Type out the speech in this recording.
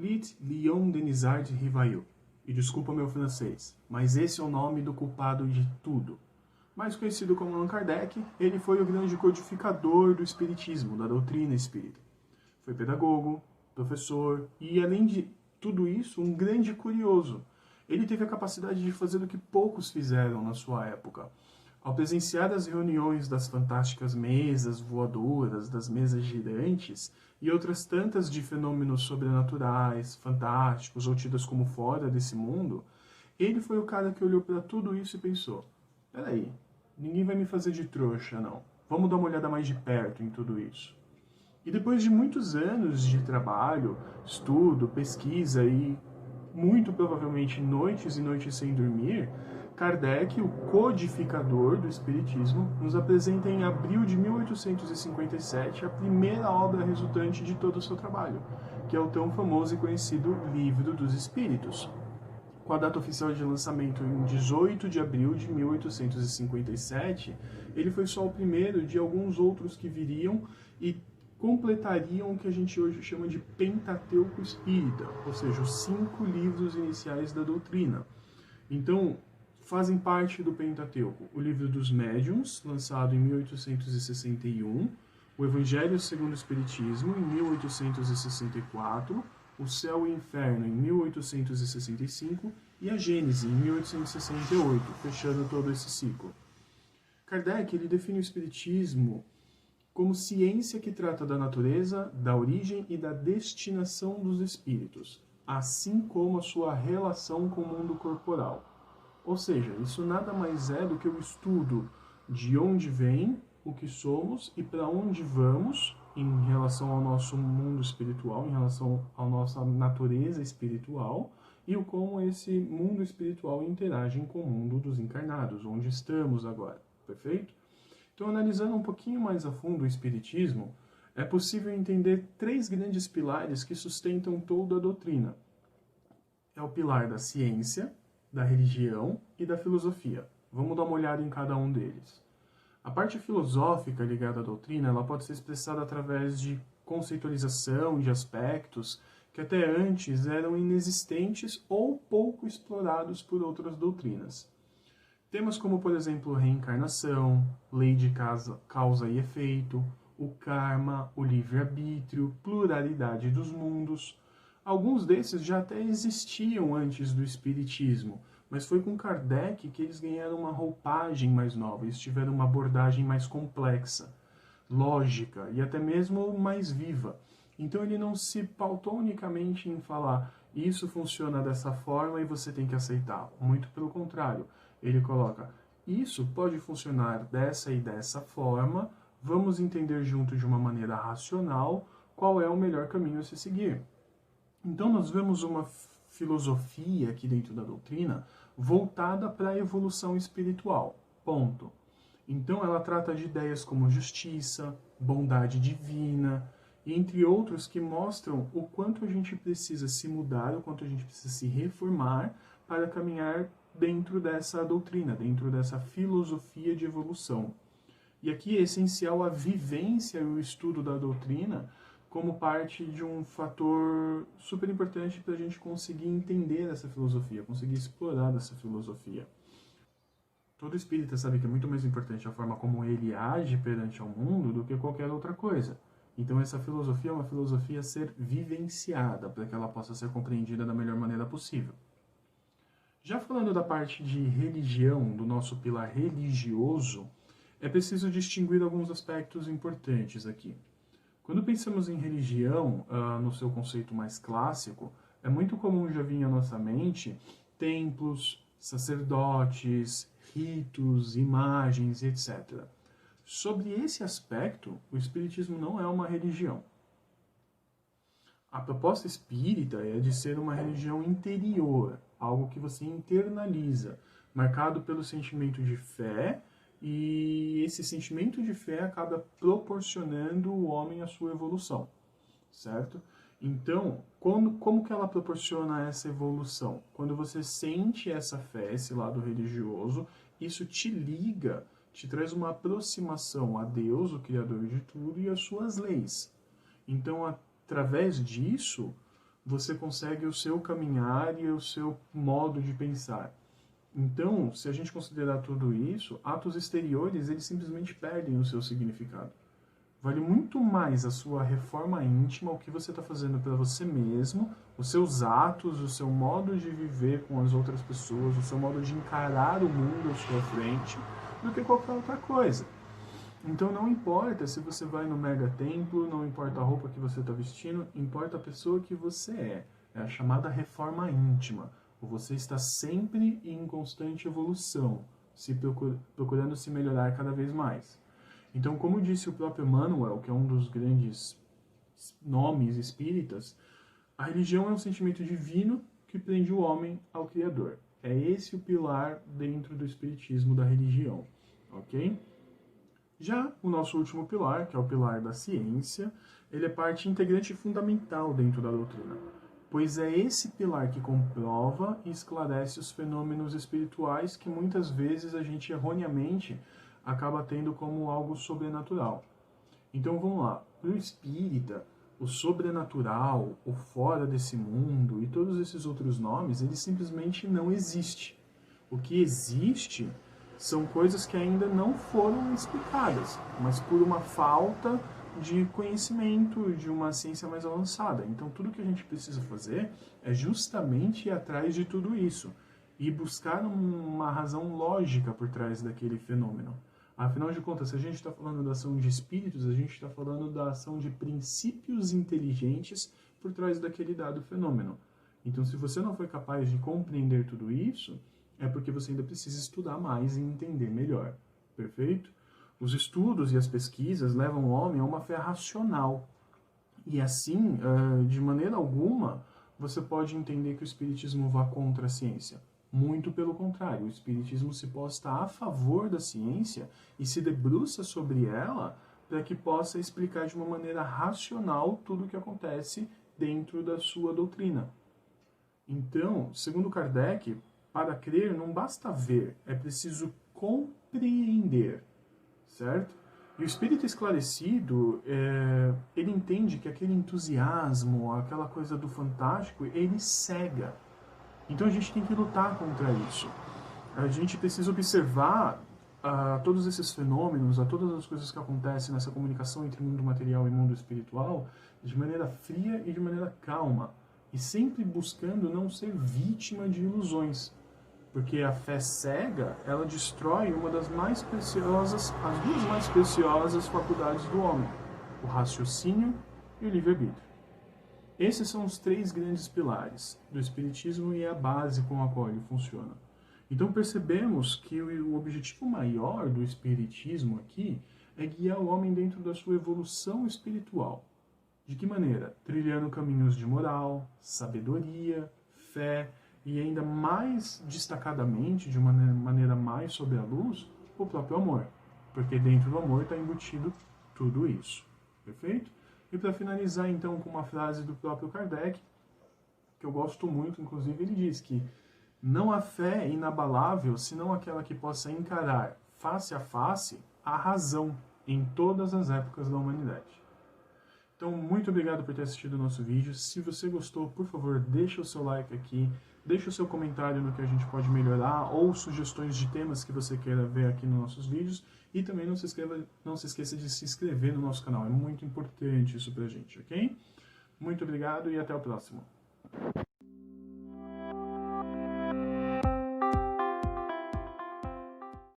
Hippolyte Léon Denisard Rivail. E desculpa meu francês, mas esse é o nome do culpado de tudo. Mais conhecido como Allan Kardec, ele foi o grande codificador do espiritismo, da doutrina espírita. Foi pedagogo, professor e, além de tudo isso, um grande curioso. Ele teve a capacidade de fazer o que poucos fizeram na sua época. Ao presenciar as reuniões das fantásticas mesas voadoras, das mesas girantes e outras tantas de fenômenos sobrenaturais, fantásticos ou tidos como fora desse mundo, ele foi o cara que olhou para tudo isso e pensou: peraí, ninguém vai me fazer de trouxa, não. Vamos dar uma olhada mais de perto em tudo isso. E depois de muitos anos de trabalho, estudo, pesquisa e muito provavelmente noites e noites sem dormir, Kardec, o codificador do Espiritismo, nos apresenta em abril de 1857 a primeira obra resultante de todo o seu trabalho, que é o tão famoso e conhecido Livro dos Espíritos. Com a data oficial de lançamento em 18 de abril de 1857, ele foi só o primeiro de alguns outros que viriam e completariam o que a gente hoje chama de Pentateuco Espírita, ou seja, os 5 livros iniciais da doutrina. Então, fazem parte do Pentateuco o Livro dos Médiuns, lançado em 1861, o Evangelho segundo o Espiritismo, em 1864, o Céu e o Inferno, em 1865, e a Gênese, em 1868, fechando todo esse ciclo. Kardec ele define o Espiritismo como ciência que trata da natureza, da origem e da destinação dos espíritos, assim como a sua relação com o mundo corporal. Ou seja, isso nada mais é do que o estudo de onde vem, o que somos e para onde vamos em relação ao nosso mundo espiritual, em relação à nossa natureza espiritual e o como esse mundo espiritual interage com o mundo dos encarnados, onde estamos agora, perfeito? Então, analisando um pouquinho mais a fundo o Espiritismo, é possível entender 3 grandes pilares que sustentam toda a doutrina. É o pilar da ciência, da religião e da filosofia. Vamos dar uma olhada em cada um deles. A parte filosófica ligada à doutrina, ela pode ser expressada através de conceitualização de aspectos que até antes eram inexistentes ou pouco explorados por outras doutrinas. Temas como, por exemplo, reencarnação, lei de causa e efeito, o karma, o livre-arbítrio, pluralidade dos mundos. Alguns desses já até existiam antes do Espiritismo, mas foi com Kardec que eles ganharam uma roupagem mais nova, eles tiveram uma abordagem mais complexa, lógica e até mesmo mais viva. Então ele não se pautou unicamente em falar isso funciona dessa forma e você tem que aceitar. Muito pelo contrário, ele coloca isso pode funcionar dessa e dessa forma, vamos entender junto de uma maneira racional qual é o melhor caminho a se seguir. Então nós vemos uma filosofia aqui dentro da doutrina voltada para a evolução espiritual, ponto. Então ela trata de ideias como justiça, bondade divina, entre outros que mostram o quanto a gente precisa se mudar, o quanto a gente precisa se reformar para caminhar dentro dessa doutrina, dentro dessa filosofia de evolução. E aqui é essencial a vivência e o estudo da doutrina como parte de um fator super importante para a gente conseguir entender essa filosofia, conseguir explorar essa filosofia. Todo espírita sabe que é muito mais importante a forma como ele age perante ao mundo do que qualquer outra coisa. Então essa filosofia é uma filosofia a ser vivenciada, para que ela possa ser compreendida da melhor maneira possível. Já falando da parte de religião, do nosso pilar religioso, é preciso distinguir alguns aspectos importantes aqui. Quando pensamos em religião, no seu conceito mais clássico, é muito comum já vir à nossa mente templos, sacerdotes, ritos, imagens, etc. Sobre esse aspecto, o Espiritismo não é uma religião. A proposta espírita é de ser uma religião interior, algo que você internaliza, marcado pelo sentimento de fé, e esse sentimento de fé acaba proporcionando o homem a sua evolução, certo? Então, como que ela proporciona essa evolução? Quando você sente essa fé, esse lado religioso, isso te liga, te traz uma aproximação a Deus, o Criador de tudo, e às suas leis. Então, através disso, você consegue o seu caminhar e o seu modo de pensar. Então, se a gente considerar tudo isso, atos exteriores, eles simplesmente perdem o seu significado. Vale muito mais a sua reforma íntima, o que você está fazendo para você mesmo, os seus atos, o seu modo de viver com as outras pessoas, o seu modo de encarar o mundo à sua frente, do que qualquer outra coisa. Então não importa se você vai no mega templo, não importa a roupa que você está vestindo, importa a pessoa que você é. É a chamada reforma íntima. Você está sempre em constante evolução, procurando se melhorar cada vez mais. Então, como disse o próprio Emmanuel, que é um dos grandes nomes espíritas, a religião é um sentimento divino que prende o homem ao Criador. É esse o pilar dentro do espiritismo da religião, ok? Já o nosso último pilar, que é o pilar da ciência, ele é parte integrante e fundamental dentro da doutrina, pois é esse pilar que comprova e esclarece os fenômenos espirituais que muitas vezes a gente erroneamente acaba tendo como algo sobrenatural. Então vamos lá, para o espírita, o sobrenatural, o fora desse mundo e todos esses outros nomes, ele simplesmente não existe. O que existe são coisas que ainda não foram explicadas, mas por uma falta de conhecimento, de uma ciência mais avançada. Então tudo que a gente precisa fazer é justamente ir atrás de tudo isso e buscar uma razão lógica por trás daquele fenômeno. Afinal de contas, se a gente está falando da ação de espíritos, a gente está falando da ação de princípios inteligentes por trás daquele dado fenômeno. Então, se você não foi capaz de compreender tudo isso, é porque você ainda precisa estudar mais e entender melhor. Perfeito? Os estudos e as pesquisas levam o homem a uma fé racional. E assim, de maneira alguma, você pode entender que o espiritismo vá contra a ciência. Muito pelo contrário, o espiritismo se posta a favor da ciência e se debruça sobre ela para que possa explicar de uma maneira racional tudo o que acontece dentro da sua doutrina. Então, segundo Kardec, para crer não basta ver, é preciso compreender, certo? E o espírito esclarecido, ele entende que aquele entusiasmo, aquela coisa do fantástico, ele cega. Então a gente tem que lutar contra isso. A gente precisa observar todos esses fenômenos, todas as coisas que acontecem nessa comunicação entre mundo material e mundo espiritual de maneira fria e de maneira calma. E sempre buscando não ser vítima de ilusões. Porque a fé cega, ela destrói uma das mais preciosas, as duas mais preciosas faculdades do homem. O raciocínio e o livre-arbítrio. Esses são os três grandes pilares do Espiritismo e é a base com a qual ele funciona. Então percebemos que o objetivo maior do Espiritismo aqui é guiar o homem dentro da sua evolução espiritual. De que maneira? Trilhando caminhos de moral, sabedoria, fé e ainda mais destacadamente, de uma maneira mais sob a luz, o próprio amor. Porque dentro do amor está embutido tudo isso. Perfeito? E para finalizar, então, com uma frase do próprio Kardec, que eu gosto muito, inclusive, ele diz que não há fé inabalável senão aquela que possa encarar face a face a razão em todas as épocas da humanidade. Então, muito obrigado por ter assistido o nosso vídeo. Se você gostou, por favor, deixa o seu like aqui, deixa o seu comentário no que a gente pode melhorar ou sugestões de temas que você queira ver aqui nos nossos vídeos. E também não se esqueça de se inscrever no nosso canal, é muito importante isso pra gente, ok? Muito obrigado e até o próximo.